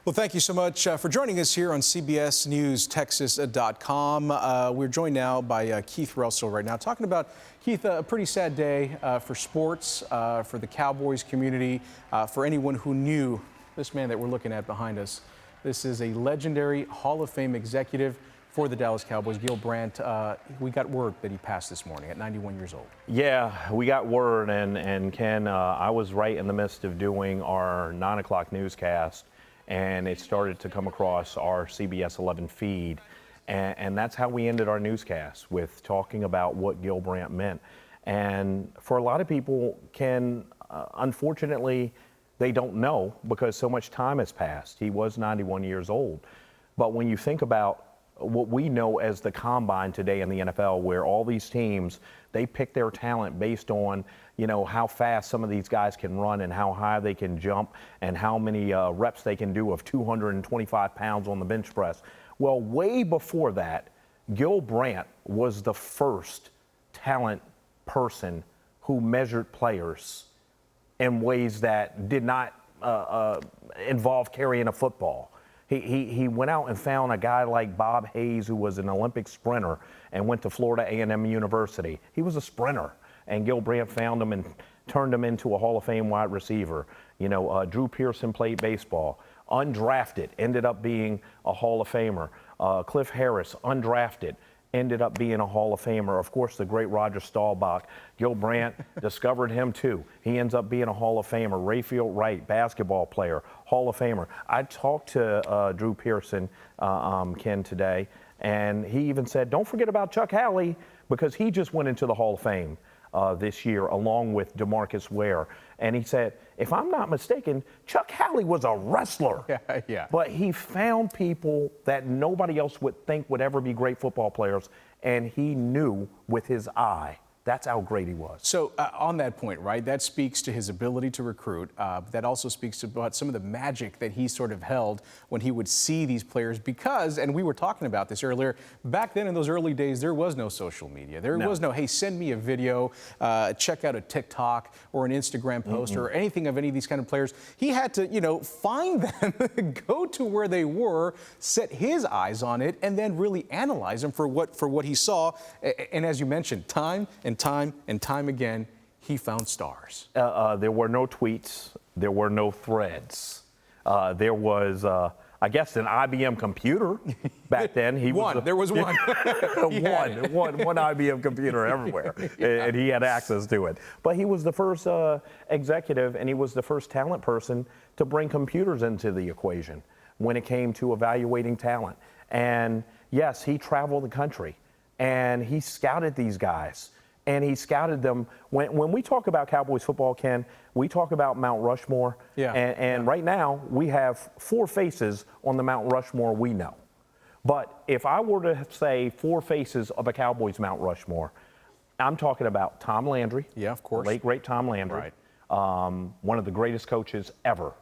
Well, thank you so much for joining us here on CBSNewsTexas.com. We're joined now by Keith Russell right now, talking about, Keith, a pretty sad day for sports, for the Cowboys community, for anyone who knew this man that we're looking at behind us. This is a legendary Hall of Fame executive for the Dallas Cowboys, Gil Brandt. We got word that he passed this morning at 91 years old. Yeah, we got word, and Ken, I was right in the midst of doing our 9 o'clock newscast, and it started to come across our CBS 11 feed, and that's how we ended our newscast, with talking about what Gil Brandt meant. And for a lot of people, Ken, unfortunately, they don't know because so much time has passed. He was 91 years old. But when you think about what we know as the combine today in the NFL, where all these teams, they pick their talent based on, how fast some of these guys can run and how high they can jump and how many reps they can do of 225 pounds on the bench press. Well, way before that, Gil Brandt was the first talent person who measured players in ways that did not involve carrying a football. He went out and found a guy like Bob Hayes, who was an Olympic sprinter and went to Florida A&M University. He was a sprinter, and Gil Brandt found him and turned him into a Hall of Fame wide receiver. Drew Pearson played baseball, undrafted, ended up being a Hall of Famer. Cliff Harris, undrafted, ended up being a Hall of Famer. Of course, the great Roger Staubach. Gil Brandt discovered him too. He ends up being a Hall of Famer. Rayfield Wright, basketball player, Hall of Famer. I talked to Drew Pearson, Ken, today, and he even said, don't forget about Chuck Howley, because he just went into the Hall of Fame this year, along with DeMarcus Ware. And he said, if I'm not mistaken, Chuck Howley was a wrestler. Yeah. But he found people that nobody else would think would ever be great football players, and he knew with his eye. That's how great he was. So on that point, right, that speaks to his ability to recruit. That also speaks about some of the magic that he sort of held when he would see these players, because, and we were talking about this earlier, back then in those early days, there was no social media. There was no, hey, send me a video, check out a TikTok or an Instagram post or anything of any of these kind of players. He had to, find them, go to where they were, set his eyes on it, and then really analyze them for what he saw. And as you mentioned, time and time again, he found stars. There were no tweets. There were no threads. There was, I guess, an IBM computer back then. There was one. one IBM computer everywhere, and he had access to it. But he was the first executive, and he was the first talent person to bring computers into the equation when it came to evaluating talent. And yes, he traveled the country, and he scouted these guys. And he scouted them. When we talk about Cowboys football, Ken, we talk about Mount Rushmore. And right now, we have 4 faces on the Mount Rushmore we know. But if I were to say 4 faces of a Cowboys Mount Rushmore, I'm talking about Tom Landry. Yeah, of course. Late, great Tom Landry. Right. One of the greatest coaches ever.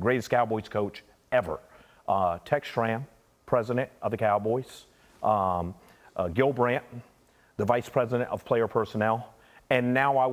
Greatest Cowboys coach ever. Tex Schramm, president of the Cowboys. Gil Brandt, the vice president of player personnel, and now I